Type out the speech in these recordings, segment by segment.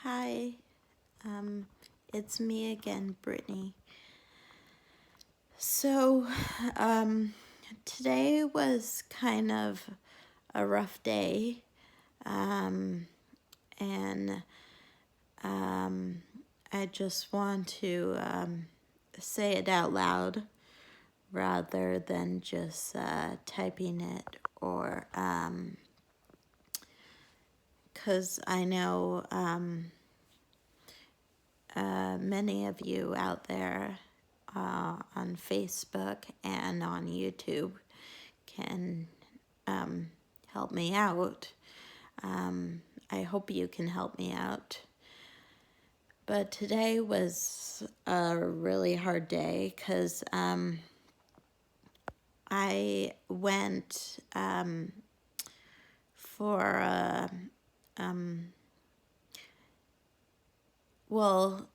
Hi, um, it's me again, Brittany. So, um, today was kind of a rough day, um, and um, I just want to say it out loud rather than just typing it or because I know many of you out there on Facebook and on YouTube can help me out. I hope you can help me out. But today was a really hard day because I went for a, well,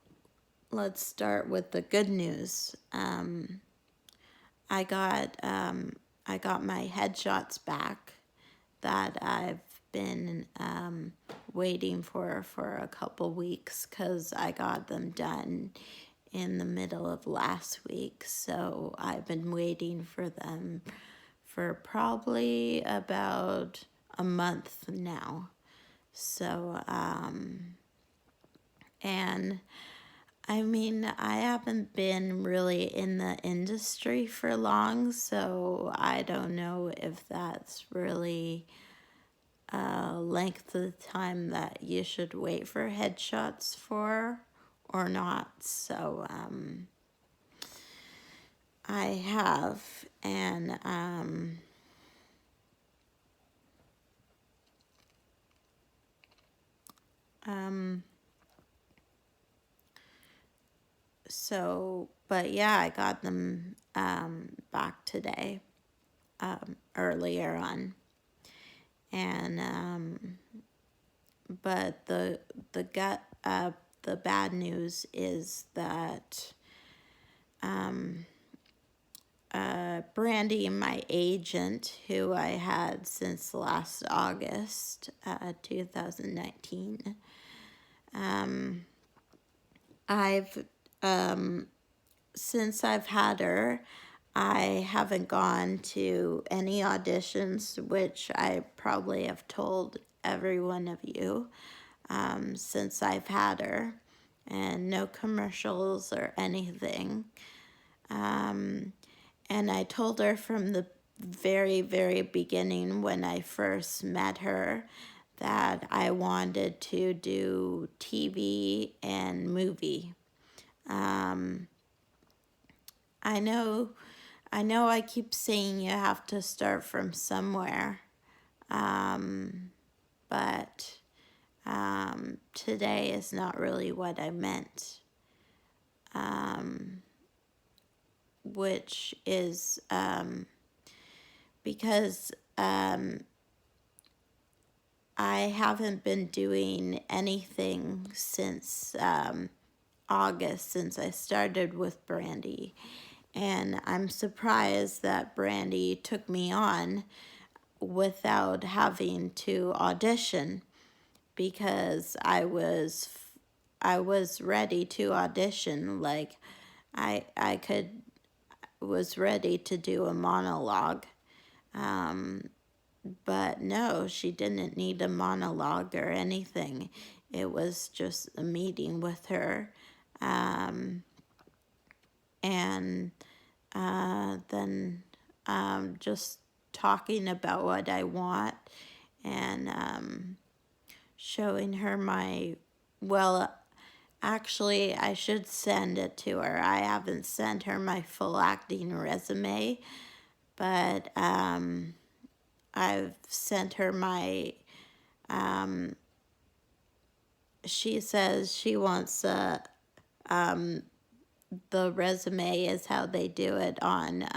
let's start with the good news. I got I got my headshots back that I've been waiting for a couple weeks because I got them done in the middle of last week. So I've been waiting for them for probably about a month now. So, and I mean, I haven't been really in the industry for long, so I don't know if that's really a length of time that you should wait for headshots for or not. So I have, and so, but yeah, I got them back today, earlier on, and but the gut the bad news is that Brandy, my agent, who I had since last August 2019, I've since I've had her, I haven't gone to any auditions, which I probably have told every one of you since I've had her, and no commercials or anything. And I told her from the very, very beginning when I first met her that I wanted to do TV and movie. I know I keep saying you have to start from somewhere, but today is not really what I meant, which is because I haven't been doing anything since August, since I started with Brandy. And I'm surprised that Brandy took me on without having to audition because I was ready to audition. Like I was ready to do a monologue. But no, she didn't need a monologue or anything. It was just a meeting with her. And then just talking about what I want and showing her my, well, actually, I should send it to her. I haven't sent her my full acting resume, but I've sent her my, she says she wants the resume is how they do it on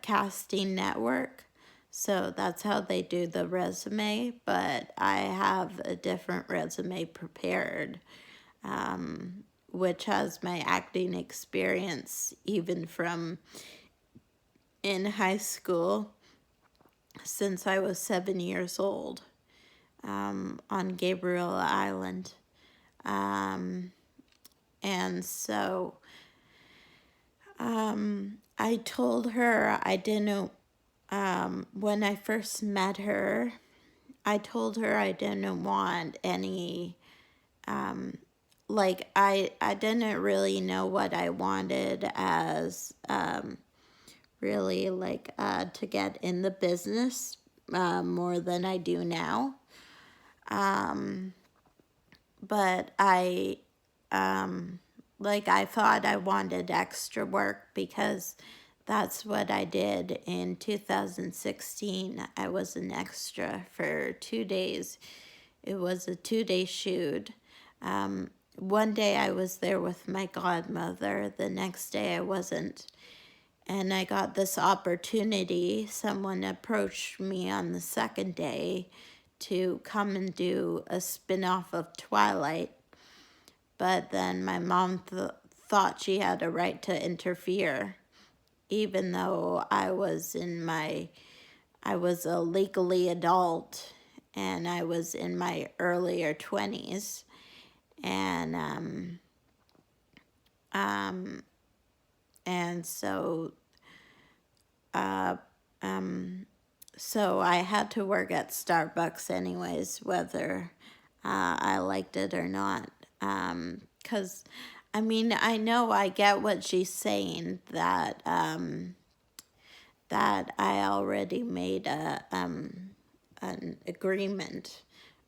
Casting Network. So that's how they do the resume, but I have a different resume prepared, which has my acting experience even from in high school since I was 7 years old. on Gabriel Island. And so I told her I didn't, when I first met her, I told her I didn't want any, like, I didn't really know what I wanted as, really, like, to get in the business more than I do now. But I thought I wanted extra work because that's what I did in 2016. I was an extra for 2 days. It was a 2-day shoot. One day I was there with my godmother, the next day I wasn't. And I got this opportunity. Someone approached me on the second day to come and do a spin-off of Twilight. But then my mom thought she had a right to interfere, even though I was a legally adult and I was in my earlier 20s. And so so I had to work at Starbucks anyways, whether I liked it or not. Because, I mean, I know I get what she's saying, that that I already made an agreement,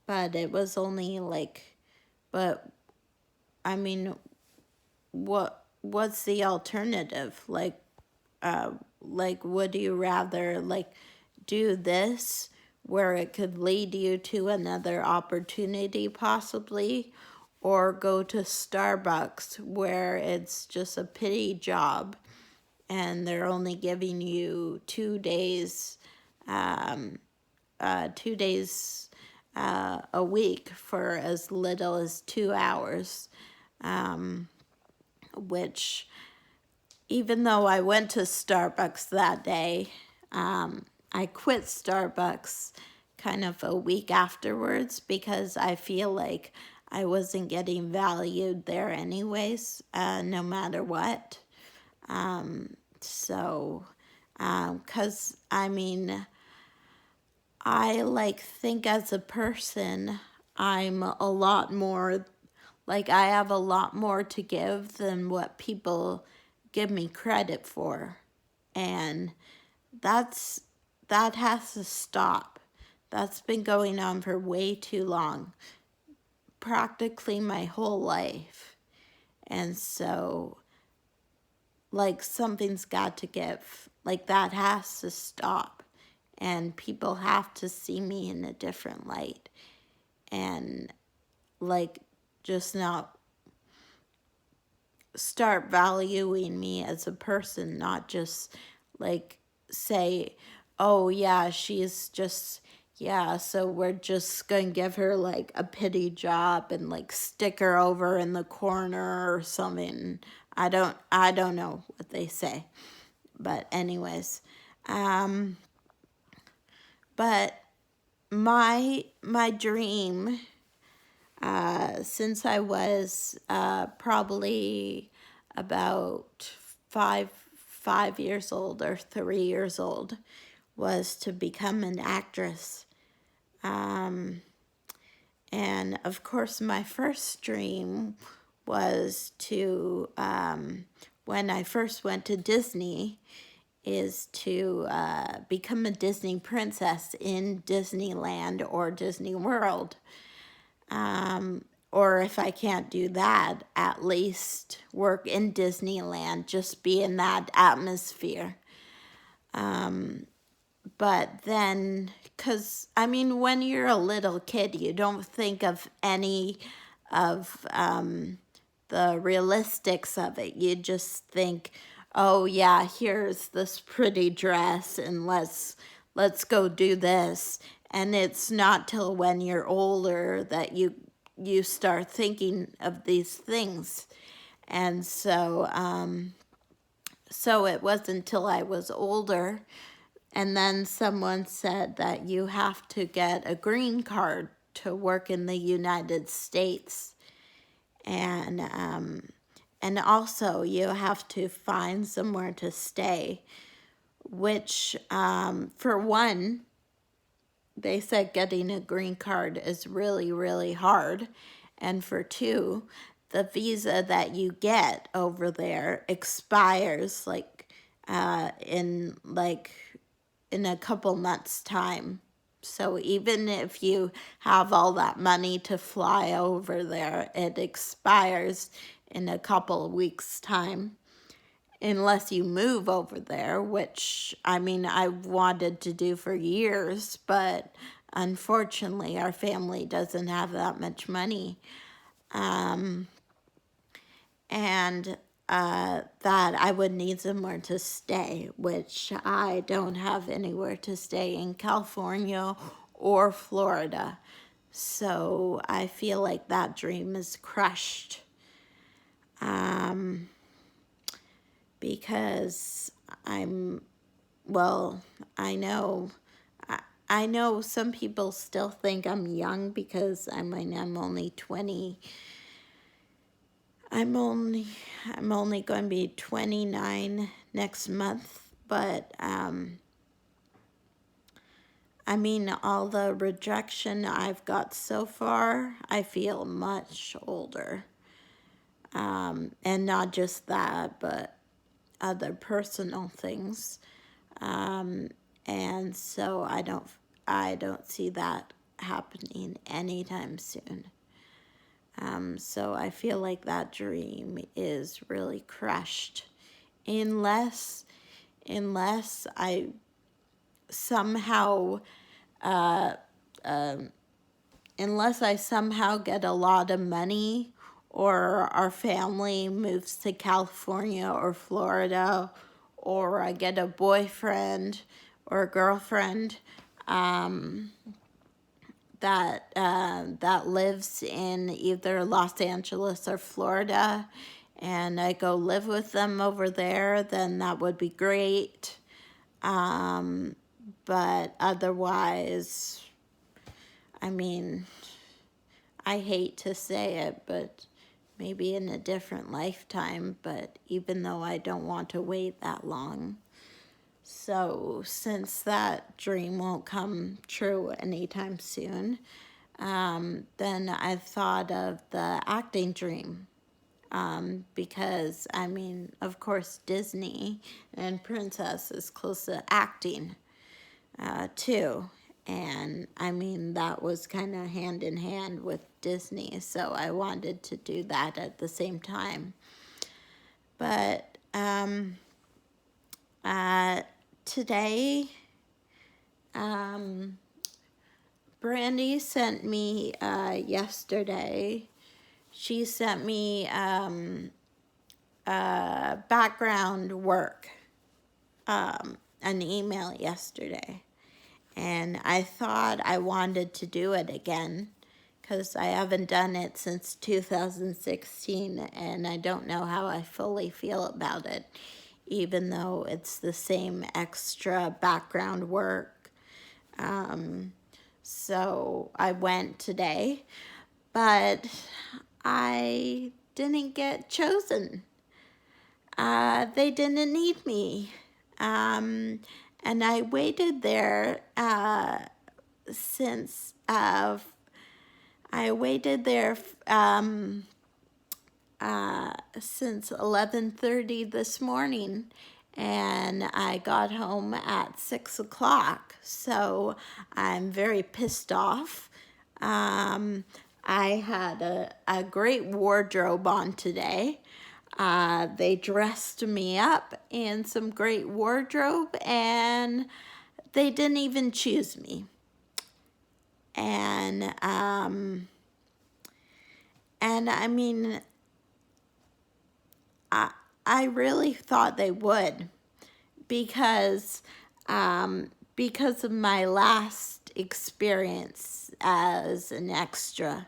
but it was only like, but I mean, what's the alternative? Like, would you rather like do this where it could lead you to another opportunity possibly, or go to Starbucks where it's just a pity job and they're only giving you 2 days, 2 days a week for as little as 2 hours, which, even though I went to Starbucks that day, I quit Starbucks kind of a week afterwards because I feel like I wasn't getting valued there anyways, no matter what. Because, I mean, I think as a person, I'm a lot more, I have a lot more to give than what people give me credit for. And that has to stop. That's been going on for way too long, practically my whole life. And so, something's got to give. That has to stop. And people have to see me in a different light. And, just not start valuing me as a person, not just, say, oh, yeah, she's just, yeah, so we're just going to give her, a pity job and, stick her over in the corner or something. I don't know what they say. But anyways, but my dream, since I was probably about five years old or 3 years old, was to become an actress. And of course, my first dream was to, when I first went to Disney, is to become a Disney princess in Disneyland or Disney World. Or if I can't do that, at least work in Disneyland, just be in that atmosphere. But then, because, I mean, when you're a little kid, you don't think of any of the realistics of it. You just think, oh yeah, here's this pretty dress and let's go do this. And it's not till when you're older that you start thinking of these things. And so it wasn't until I was older, and then someone said that you have to get a green card to work in the United States. And also you have to find somewhere to stay, which for one, they said getting a green card is really, really hard. And for two, the visa that you get over there expires in a couple months' time. So even if you have all that money to fly over there, it expires in a couple of weeks' time. Unless you move over there, which, I mean, I wanted to do for years, but unfortunately our family doesn't have that much money. And that I would need somewhere to stay, which I don't have anywhere to stay in California or Florida. So I feel like that dream is crushed. Because I know some people still think I'm young because I'm only 20. I'm only going to be 29 next month, but I mean, all the rejection I've got so far, I feel much older. And not just that, but other personal things. And so I don't see that happening anytime soon. So I feel like that dream is really crushed, unless I somehow get a lot of money, or our family moves to California or Florida, or I get a boyfriend or a girlfriend that lives in either Los Angeles or Florida, and I go live with them over there, then that would be great. But otherwise, I mean, I hate to say it, but maybe in a different lifetime, but even though I don't want to wait that long. So since that dream won't come true anytime soon, then I've thought of the acting dream. Because, I mean, of course, Disney and Princess is close to acting, too. And, I mean, that was kind of hand in hand with Disney, so I wanted to do that at the same time. But, today, Brandy sent me, yesterday, she sent me background work, an email yesterday. And I thought I wanted to do it again because I haven't done it since 2016, and I don't know how I fully feel about it, even though it's the same extra background work. So I went today, but I didn't get chosen. They didn't need me. And I waited there since 11:30 this morning, and I got home at 6 o'clock. So I'm very pissed off. I had a great wardrobe on today. They dressed me up in some great wardrobe, and they didn't even choose me. And I mean, I really thought they would, because of my last experience as an extra.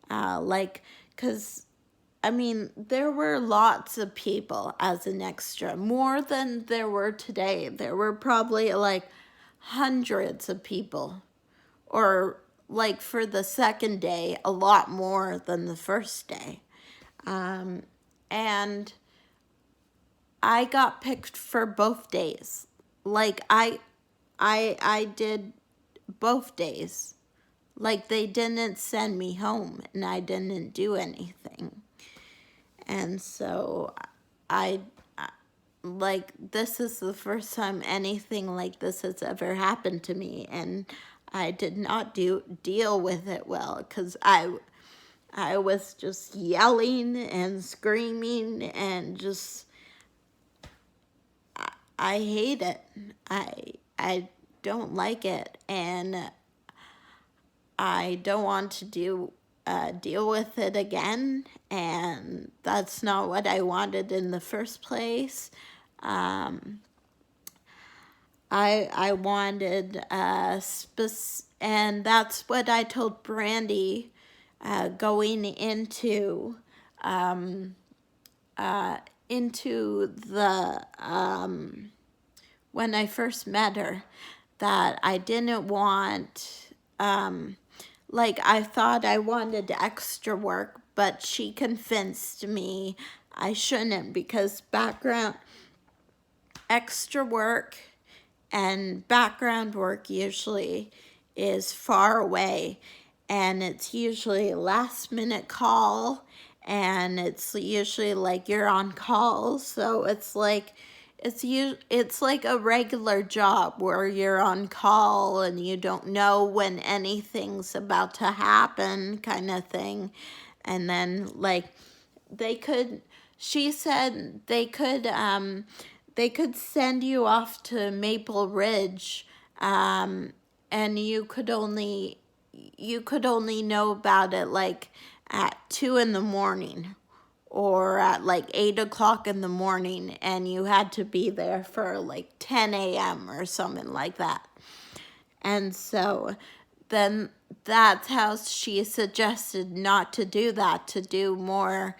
Because, I mean, there were lots of people as an extra, more than there were today. There were probably like hundreds of people, or like for the second day a lot more than the first day. And I got picked for both days. Like I did both days. Like they didn't send me home and I didn't do anything. And so I like this is the first time anything like this has ever happened to me, and I did not deal with it well because I was just yelling and screaming and just I hate it. I don't like it, and I don't want to deal with it again, and that's not what I wanted in the first place. I wanted and that's what I told Brandy going into the when I first met her, that I didn't want like I thought I wanted extra work, but she convinced me I shouldn't, because extra work and background work usually is far away, and it's usually a last minute call, and it's usually like you're on call, so it's like it's like a regular job where you're on call and you don't know when anything's about to happen, kind of thing. And then like they could she said they could send you off to Maple Ridge, and you could only know about it like at 2 in the morning or at like 8 o'clock in the morning, and you had to be there for like 10 a.m. or something like that. And so then that's how she suggested not to do that, to do more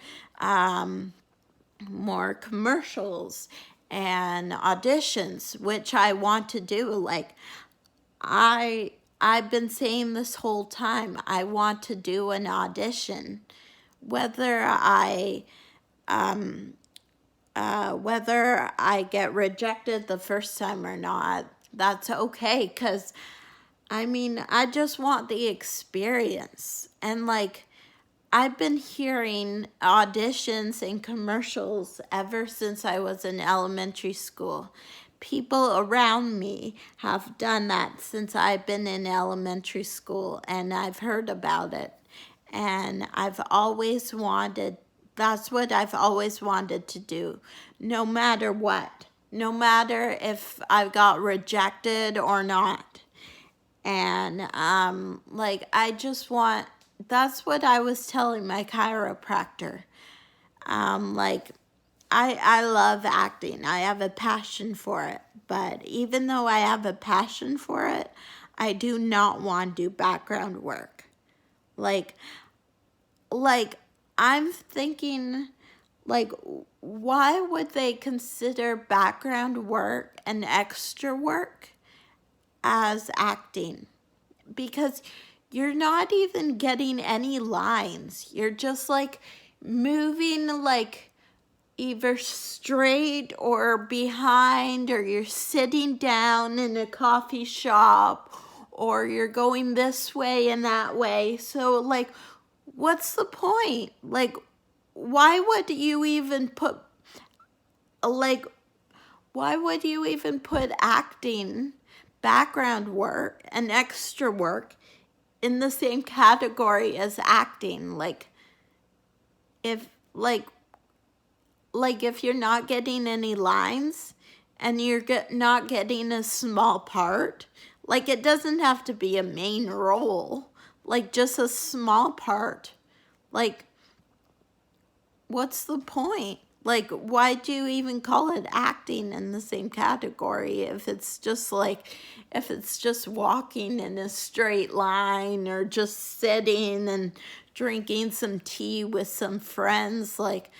commercials and auditions, which I want to do. Like I've been saying this whole time, I want to do an audition, whether I get rejected the first time or not. That's okay, because I mean, I just want the experience. And like I've been hearing auditions and commercials ever since I was in elementary school. People around me have done that since I've been in elementary school, and I've heard about it. And that's what I've always wanted to do, no matter what, no matter if I got rejected or not. And like I just want that's what I was telling my chiropractor. Like I love acting. I have a passion for it. But even though I have a passion for it, I do not want to do background work. Like I'm thinking, like, why would they consider background work and extra work as acting? Because you're not even getting any lines. You're just like moving like either straight or behind, or you're sitting down in a coffee shop, or you're going this way and that way. So like, what's the point? Like, why would you even put acting, background work, and extra work in the same category as acting? Like if if you're not getting any lines and you're not getting a small part, like it doesn't have to be a main role, like just a small part, like what's the point? Like, why do you even call it acting in the same category if it's just walking in a straight line, or just sitting and drinking some tea with some friends? Like,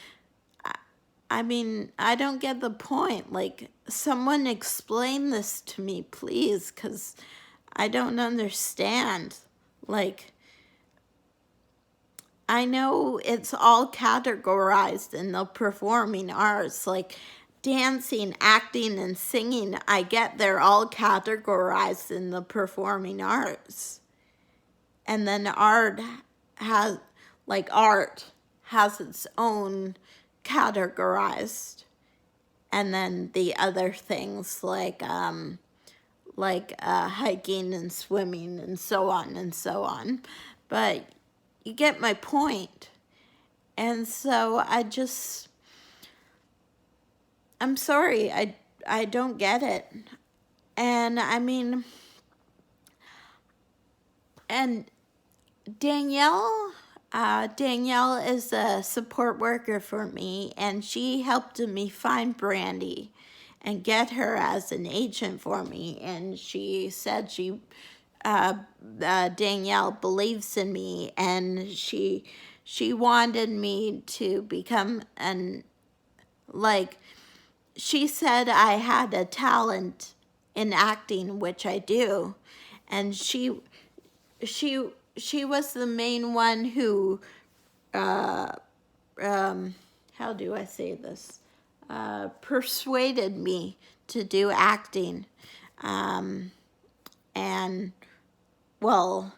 I mean, I don't get the point. Like, someone explain this to me, please, because I don't understand. like, I know it's all categorized in the performing arts, like dancing, acting, and singing. I get they're all categorized in the performing arts. And then has, art has its own categorized. And then the other things hiking and swimming and so on and so on. But you get my point. And so I'm sorry, I don't get it. And I mean, and Danielle is a support worker for me, and she helped me find Brandy and get her as an agent for me. And she said Danielle believes in me, and she wanted me to become she said I had a talent in acting, which I do, and she was the main one who how do I say this, persuaded me to do acting. And well,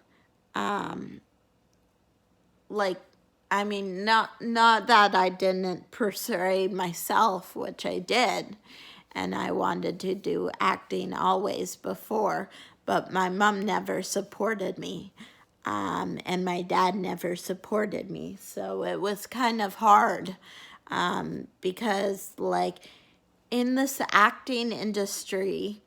I mean, not that I didn't persuade myself, which I did, and I wanted to do acting always before, but my mom never supported me, and my dad never supported me, so it was kind of hard, because in this acting industry,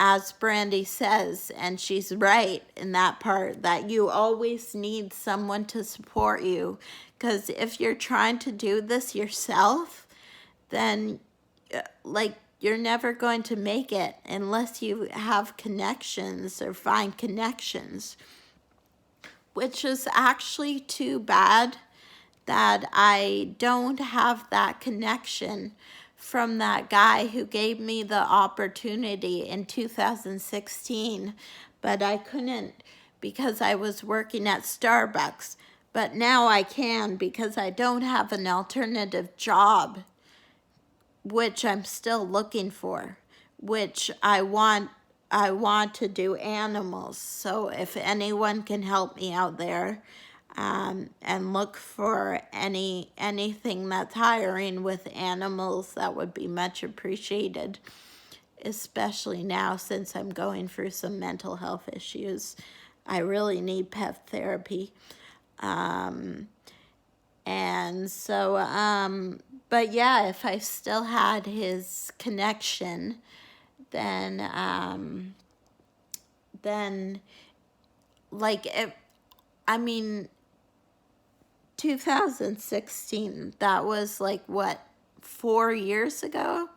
as Brandy says, and she's right in that part, that you always need someone to support you. Because if you're trying to do this yourself, then you're never going to make it unless you have connections or find connections, which is actually too bad that I don't have that connection from that guy who gave me the opportunity in 2016, but I couldn't because I was working at Starbucks. But now I can because I don't have an alternative job, which I'm still looking for, which I want to do animals. So if anyone can help me out there, and look for anything that's hiring with animals, that would be much appreciated, especially now since I'm going through some mental health issues. I really need pet therapy. And so, but yeah, if I still had his connection, then, I mean, 2016, that was 4 years ago.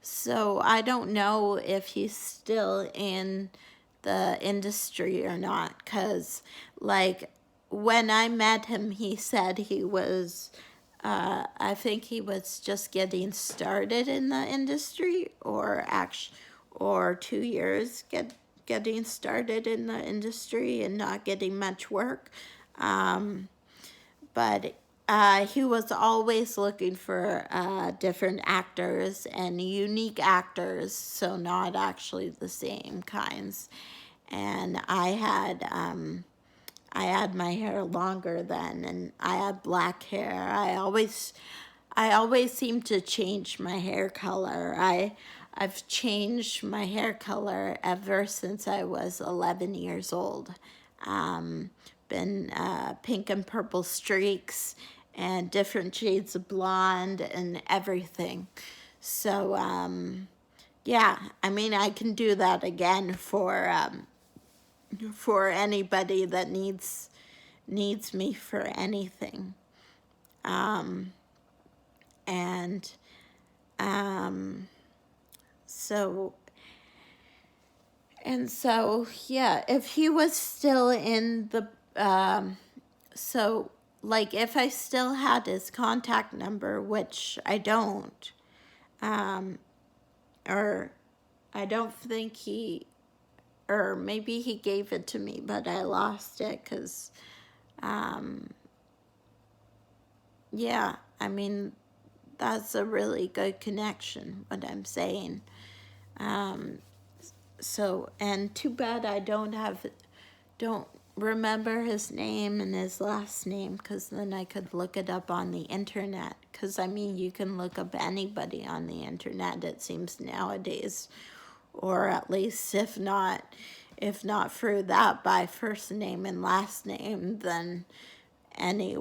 So I don't know if he's still in the industry or not, because when I met him, he said he was, I think he was just getting started in the industry, or 2 years getting started in the industry and not getting much work. But he was always looking for different actors and unique actors, so not actually the same kinds. And I had my hair longer then, and I had black hair. I always seem to change my hair color. I've changed my hair color ever since I was 11 years old. Been pink and purple streaks and different shades of blonde and everything. So yeah, I mean, I can do that again for anybody that needs me for anything. And so yeah, if he was still in the so if I still had his contact number, which I don't, or I don't think he, or maybe he gave it to me, but I lost it because, yeah, I mean, that's a really good connection, what I'm saying. So, and too bad I don't remember his name and his last name, because then I could look it up on the internet. Because, I mean, you can look up anybody on the internet, it seems, nowadays. Or at least, if not through that, by first name and last name, then any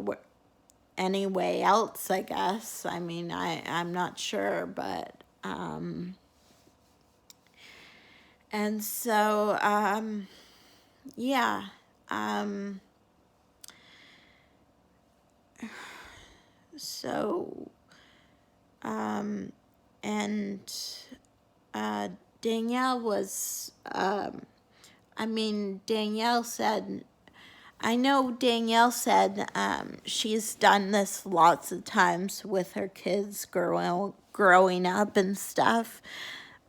way else, I guess. I mean, I'm not sure, but, and so, yeah, so, and, Danielle was, I mean, Danielle said, I know Danielle said she's done this lots of times with her kids growing up and stuff,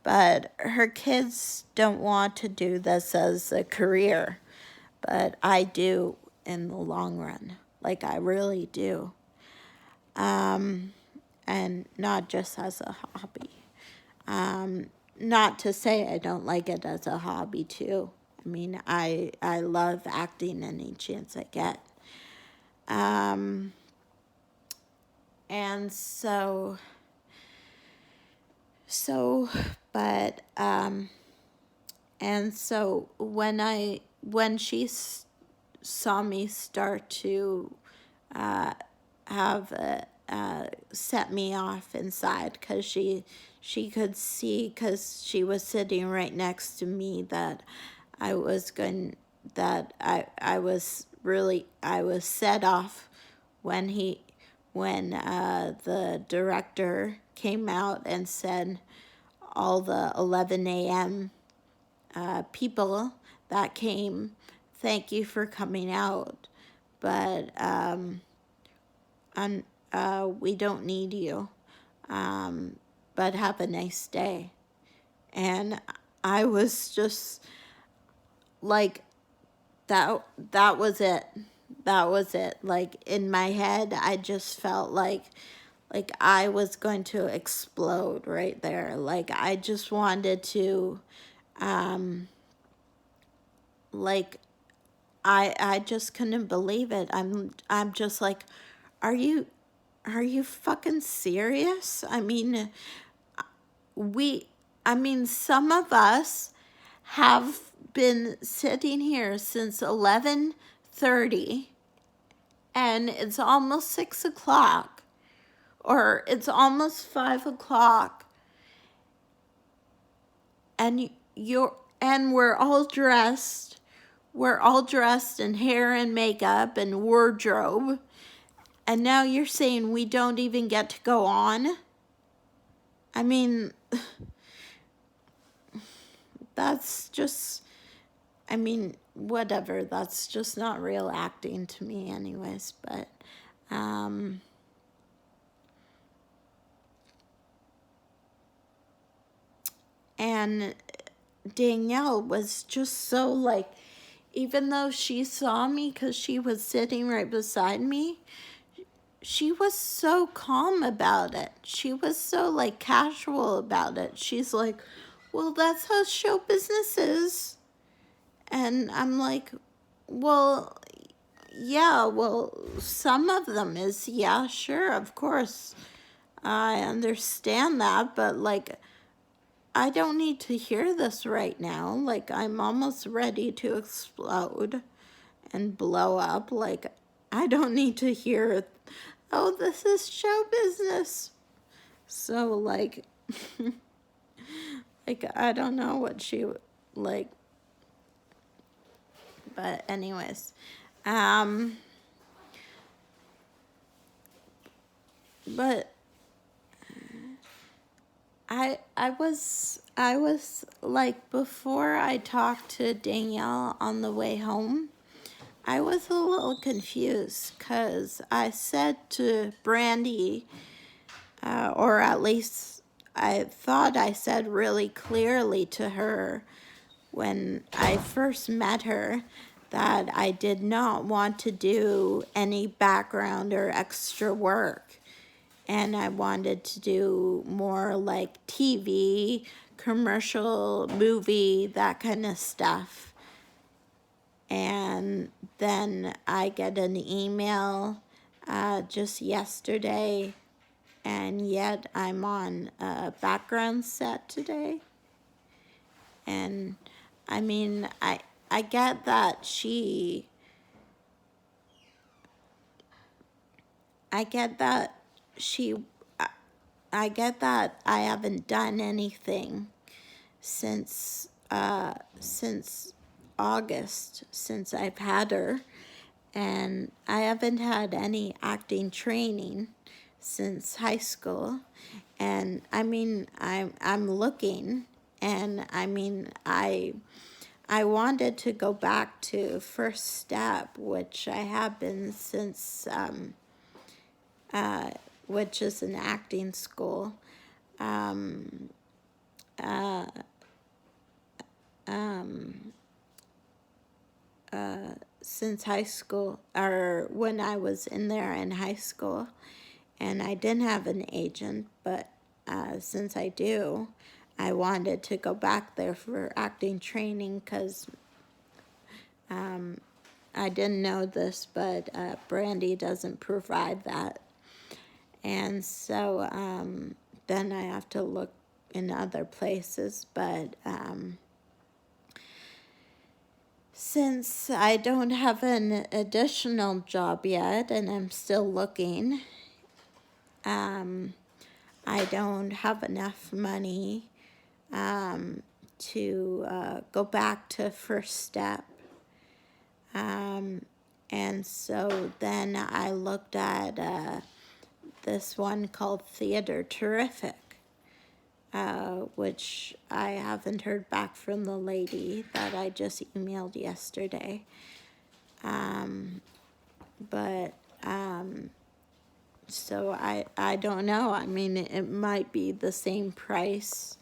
but her kids don't want to do this as a career, but I do in the long run. Like, I really do. And not just as a hobby. Not to say I don't like it as a hobby too. I mean, I love acting any chance I get. And so, but, and so when she saw me start to have set me off inside, because she could see, because she was sitting right next to me, that I was set off when the director came out and said all the 11 a.m. People that came, thank you for coming out, but we don't need you, but have a nice day. And I was just like, that was it. That was it. Like, in my head, I just felt like I was going to explode right there. Like, I just wanted to, like, I just couldn't believe it. I'm just like, are you fucking serious? I mean, some of us have been sitting here since 11:30, and it's almost 6 o'clock, or it's almost 5 o'clock, and we're all dressed. We're all dressed in hair and makeup and wardrobe, and now you're saying we don't even get to go on? I mean, that's just, I mean, whatever. That's just not real acting to me anyways, but, and Danielle was just so like, even though she saw me because she was sitting right beside me, she was so calm about it. She was so like casual about it. She's like, well, that's how show business is. And I'm like, well, yeah, well, some of them is, yeah, sure, of course. I understand that, but like, I don't need to hear this right now. Like, I'm almost ready to explode and blow up. Like, I don't need to hear, oh, this is show business. So, like, like, I don't know what she, like, but anyways, but I was like, before I talked to Danielle on the way home, I was a little confused, because I said to Brandy, or at least I thought I said really clearly to her, when I first met her that I did not want to do any background or extra work. And I wanted to do more like TV, commercial, movie, that kind of stuff. And then I get an email just yesterday, and yet I'm on a background set today. And I mean, I get that I get that she, I get that I haven't done anything since August, since I've had her, and I haven't had any acting training since high school. And I mean, I'm looking, and I mean, I wanted to go back to First Step, which I have been since, which is an acting school. Um, uh, um, since high school, or when I was in there in high school, and I didn't have an agent, but since I do, I wanted to go back there for acting training because I didn't know this, but Brandy doesn't provide that. And so then I have to look in other places, but since I don't have an additional job yet and I'm still looking, I don't have enough money to go back to First Step. And so then I looked at this one called Theater Terrific, which I haven't heard back from the lady that I just emailed yesterday. But so I don't know. I mean, it might be the same price.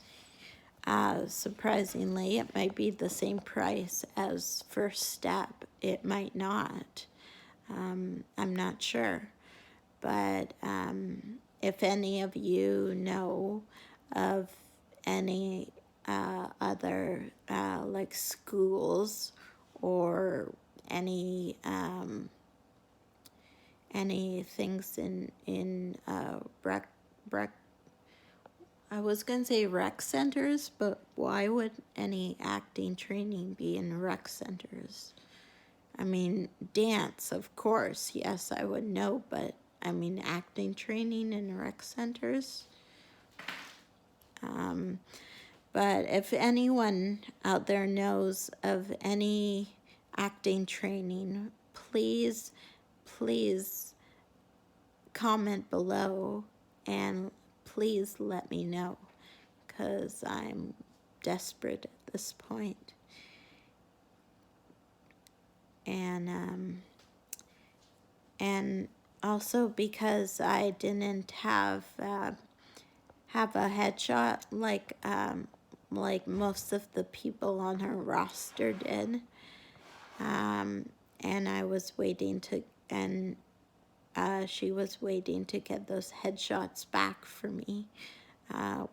Surprisingly, it might be the same price as First Step. It might not. I'm not sure. But if any of you know of any other like schools or any things in rec, I was gonna say rec centers, but why would any acting training be in rec centers? I mean, dance, of course, yes, I would know, but I mean, acting training in rec centers. But if anyone out there knows of any acting training, please, please comment below and please let me know, because I'm desperate at this point. And also because I didn't have a headshot like most of the people on her roster did, and I was waiting to, and she was waiting to get those headshots back for me,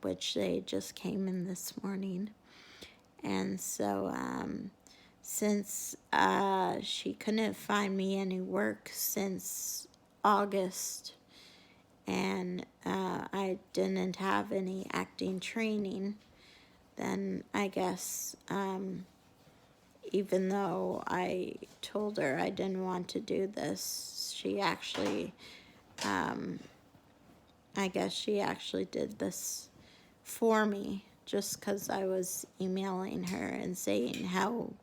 which they just came in this morning. And so since she couldn't find me any work since August, and I didn't have any acting training, then I guess even though I told her I didn't want to do this, she actually, I guess she actually did this for me, just because I was emailing her and saying how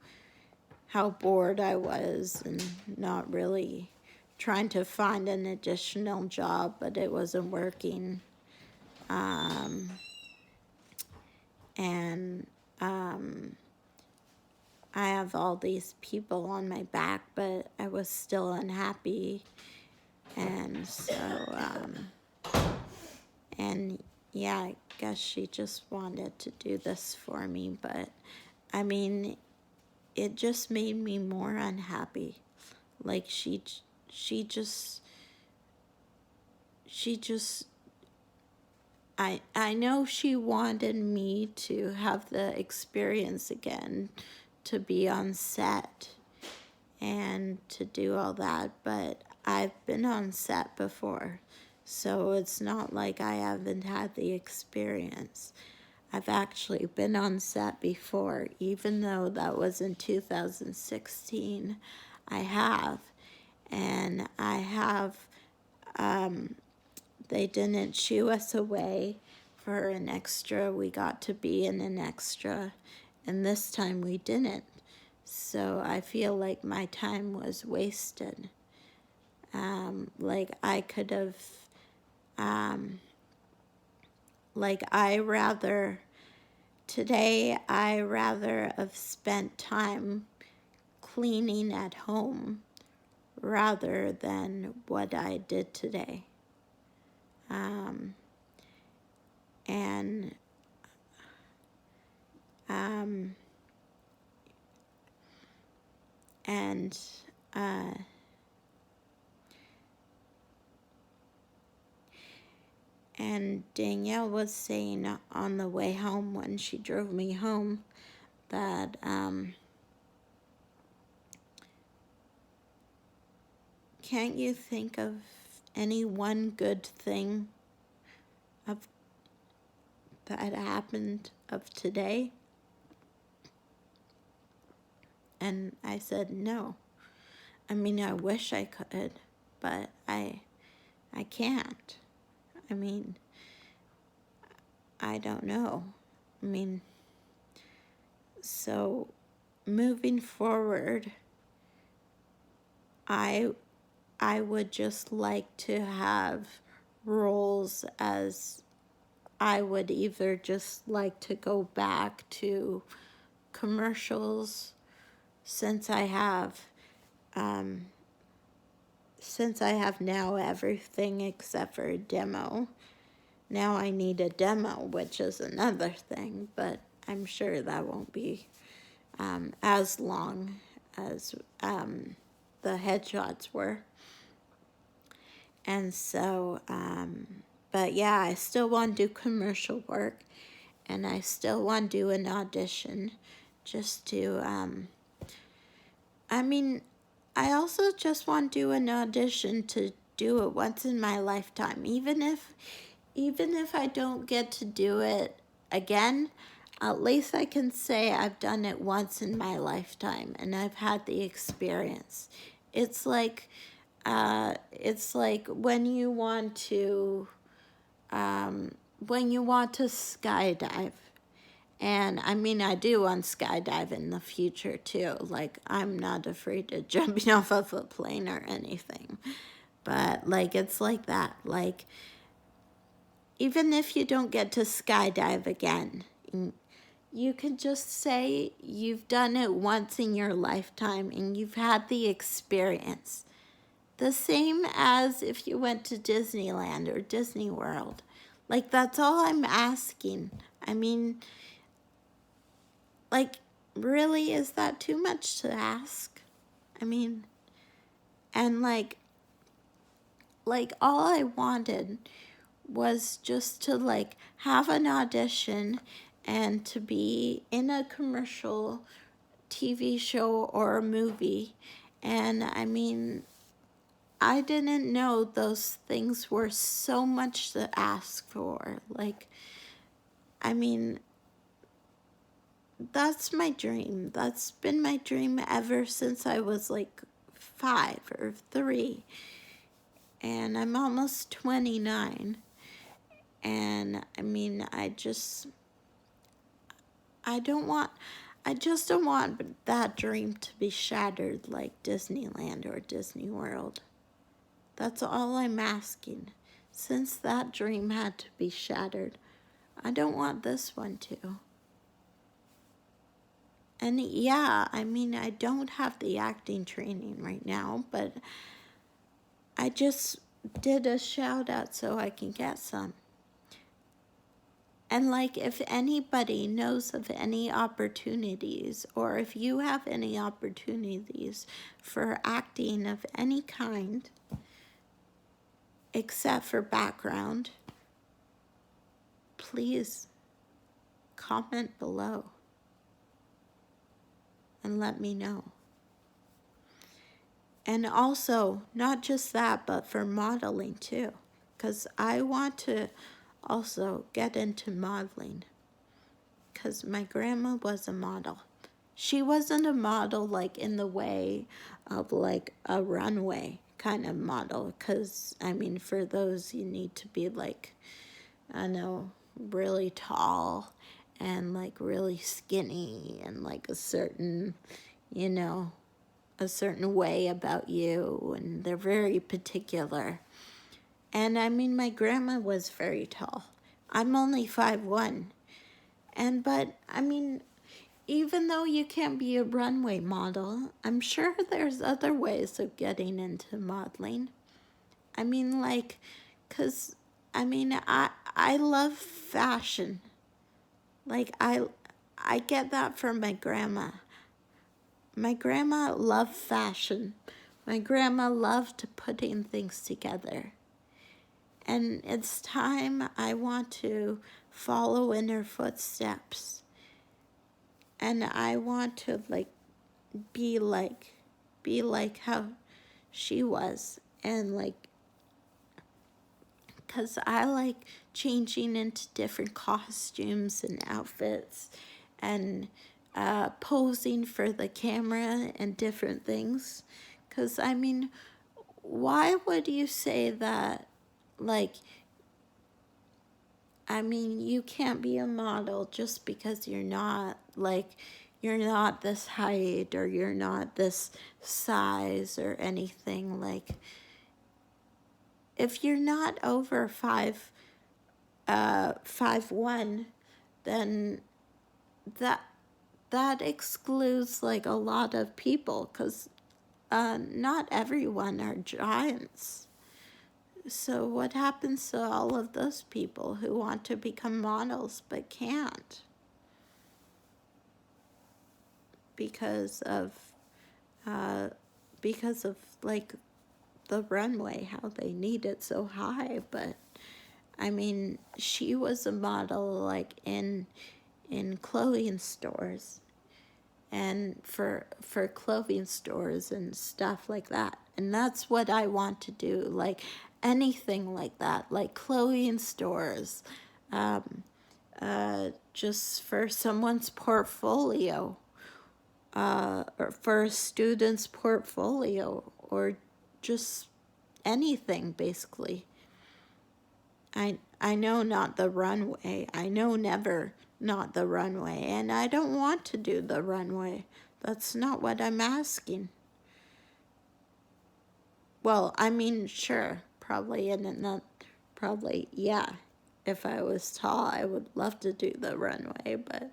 bored I was and not really trying to find an additional job, but it wasn't working. And I have all these people on my back, but I was still unhappy. And so, and yeah, I guess she just wanted to do this for me, but I mean, it just made me more unhappy. Like she just, she just, I know she wanted me to have the experience again, to be on set and to do all that, but I've been on set before, so it's not like I haven't had the experience. I've actually been on set before, even though that was in 2016. I have, and I have, they didn't shoo us away for an extra. We got to be in an extra, and this time we didn't. So I feel like my time was wasted. Like I could have, like today I rather have spent time cleaning at home rather than what I did today. And and uh, and Danielle was saying on the way home when she drove me home that can't you think of any one good thing of that happened of today? And I said no. I mean, I wish I could, but I can't. I mean, I don't know. I mean, so moving forward, I would just like to have roles as I would either just like to go back to commercials since I have now everything except for a demo. Now I need a demo, which is another thing, but I'm sure that won't be as long as the headshots were. And so, but yeah, I still want to do commercial work, and I still want to do an audition just to, I mean, I also just want to do an audition to do it once in my lifetime, even if I don't get to do it again. At least I can say I've done it once in my lifetime and I've had the experience. It's like when you want to skydive. And I mean, I do want to skydive in the future too. Like, I'm not afraid of jumping off of a plane or anything. But like, it's like that. Like, even if you don't get to skydive again, you can just say you've done it once in your lifetime and you've had the experience. The same as if you went to Disneyland or Disney World. Like, that's all I'm asking. I mean, like, really, is that too much to ask? I mean, and like all I wanted was just to like have an audition and to be in a commercial TV show or a movie. And I mean, I didn't know those things were so much to ask for. Like, I mean, that's my dream. That's been my dream ever since I was like 5 or 3. And I'm almost 29. And I mean, I just don't want that dream to be shattered like Disneyland or Disney World. That's all I'm asking. Since that dream had to be shattered, I don't want this one to. And yeah, I mean, I don't have the acting training right now, but I just did a shout out so I can get some. And like, if anybody knows of any opportunities, or if you have any opportunities for acting of any kind, except for background, please comment below and let me know. And also, not just that, but for modeling too, because I want to also get into modeling, because my grandma was a model. She wasn't a model like in the way of like a runway kind of model, because I mean, for those you need to be like, I know, really tall and like really skinny and like a certain, you know, a certain way about you, and they're very particular. And I mean, my grandma was very tall. I'm only 5'1". But I mean, even though you can't be a runway model, I'm sure there's other ways of getting into modeling. I mean, like, cause I mean, I love fashion. Like, I get that from my grandma. My grandma loved fashion. My grandma loved putting things together. And it's time I want to follow in her footsteps. And I want to be like how she was. And like, because I like changing into different costumes and outfits and posing for the camera and different things. Because, I mean, why would you say that, like, I mean, you can't be a model just because you're not, like, you're not this height or you're not this size or anything. Like, if you're not over 5'1", then that excludes like a lot of people, because not everyone are giants. So what happens to all of those people who want to become models but can't because of like the runway, how they need it so high? But I mean, she was a model like in clothing stores and for clothing stores and stuff like that. And that's what I want to do, like anything like that, like clothing stores, just for someone's portfolio, or for a student's portfolio, or just anything basically. I know not the runway. I know never not the runway. And I don't want to do the runway. That's not what I'm asking. Well, I mean, sure, probably, probably, yeah. If I was tall, I would love to do the runway, but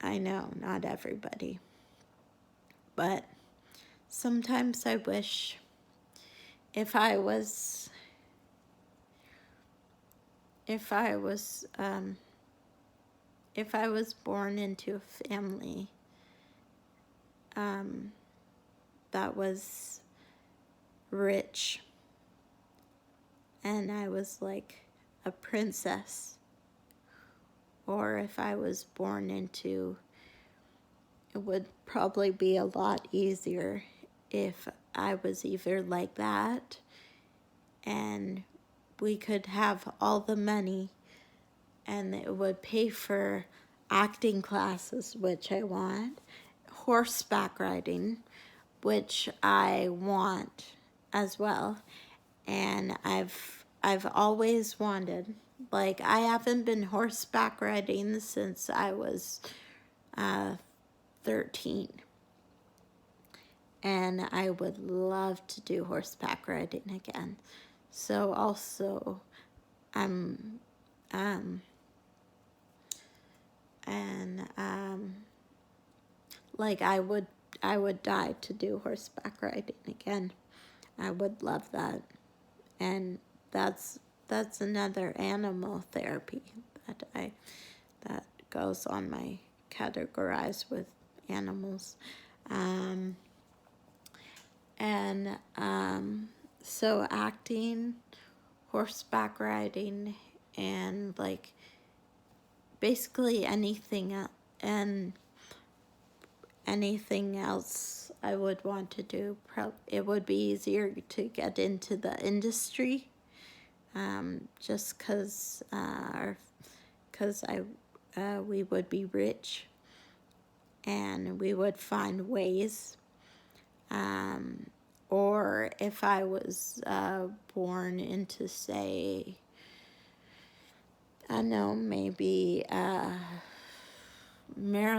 I know not everybody. But sometimes I wish if I was born into a family that was rich, and I was like a princess, or if I was born into, it would probably be a lot easier if I was either like that and we could have all the money and it would pay for acting classes, which I want, horseback riding, which I want as well. And I've always wanted, like, I haven't been horseback riding since I was 13. And I would love to do horseback riding again. So also, I'm like, I would die to do horseback riding again. I would love that. And that's that's another animal therapy that goes on my categorized with animals. Um, and so acting, horseback riding, and like basically and anything else I would want to do. It would be easier to get into the industry, just because we would be rich and we would find ways. Or if I was born into, say, I don't know, maybe Meryl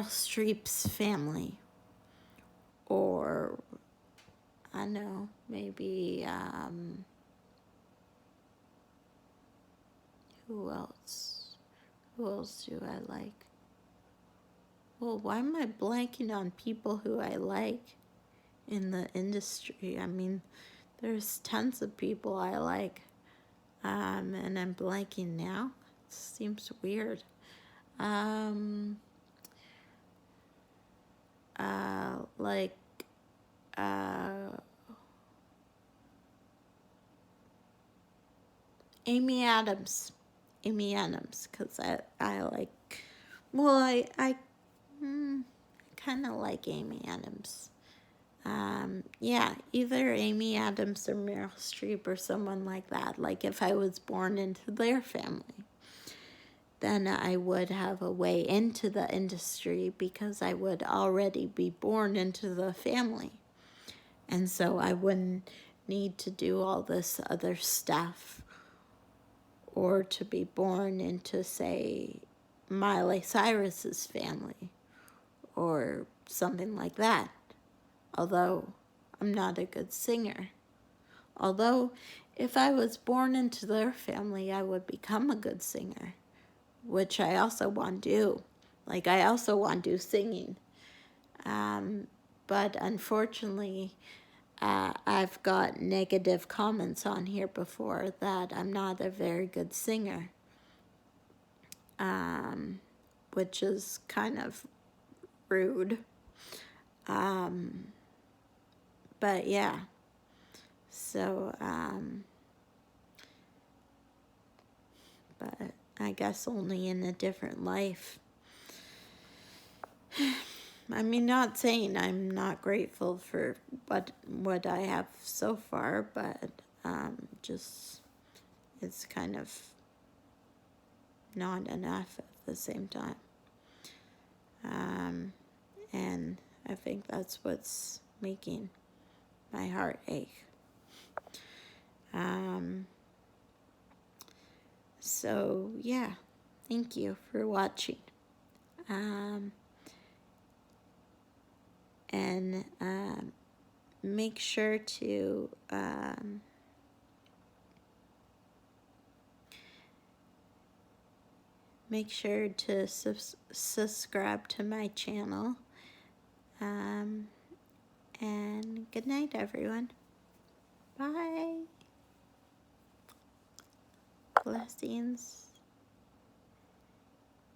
Streep's family, or I don't know, maybe who else? Who else do I like? Well, why am I blanking on people who I like in the industry? I mean, there's tons of people I like, and I'm blanking now. It seems weird. Like, Amy Adams. Amy Adams, because I like, well, I kind of like Amy Adams. Yeah, either Amy Adams or Meryl Streep or someone like that. Like if I was born into their family, then I would have a way into the industry because I would already be born into the family. And so I wouldn't need to do all this other stuff or to be born into, say, Miley Cyrus's family or something like that. Although I'm not a good singer. Although if I was born into their family, I would become a good singer, which I also want to do. Like I also want to do singing. But unfortunately, I've got negative comments on here before that I'm not a very good singer, which is kind of rude. But yeah, so, but I guess only in a different life. I mean, not saying I'm not grateful for what I have so far, but just it's kind of not enough at the same time. And I think that's what's making my heart ache. So yeah, thank you for watching. And make sure to subscribe to my channel. And good night, everyone. Bye. Blessings.